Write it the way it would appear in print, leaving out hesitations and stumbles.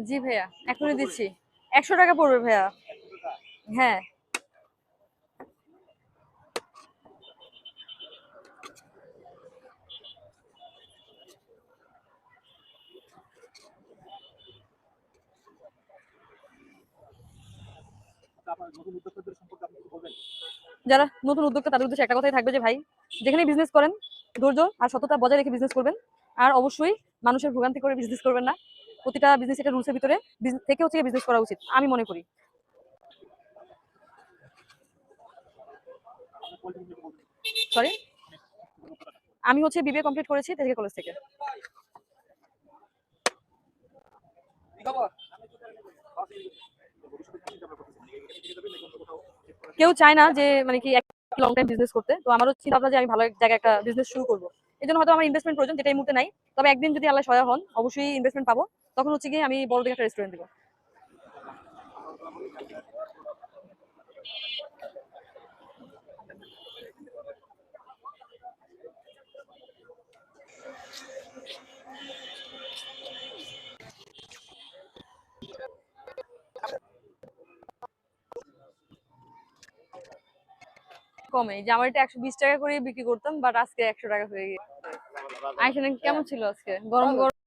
জি ভাইয়া, এখনই দিচ্ছি। 100 টাকা পড়বে ভাইয়া। হ্যাঁ। যারা নতুন উদ্যোক্তা তাদের উদ্দেশ্যে একটা কথাই থাকবে যে ভাই, যেখানে বিজনেস করেন ধৈর্য আর সততা বজায় রেখে বিজনেস করবেন। আর অবশ্যই মানুষের ভোগান্তি করে বিজনেস করবেন না। প্রতিটা বিজনেস একটা রুলসের ভিতরে থেকে হচ্ছে বিজনেস করা উচিত আমি মনে করি। সরি, আমি হচ্ছে বিবিএ কমপ্লিট করেছি তেজগাঁও কলেজ থেকে। কেউ চায় না যে মানে কি লং টাইম বিজনেস করতে, তো আমারও চিন্তা ভাবনা যে আমি ভালো এক জায়গায় একটা বিজনেস শুরু করবো। এই জন্য হয়তো আমার ইনভেস্টমেন্ট প্রয়োজন, যেটা এই মুহূর্তে নাই। তবে একদিন যদি আল্লাহ সহায় হন অবশ্যই ইনভেস্টমেন্ট পাবো, তখন হচ্ছে গিয়ে আমি বড় দিকে একটা রেস্টুরেন্ট দিব। কমে যে আমার এটা 120 টাকা করে বিক্রি করতাম, বাট আজকে 100 টাকা হয়ে গিয়েছে। আইসেন কেমন ছিল আজকে? গরম গরম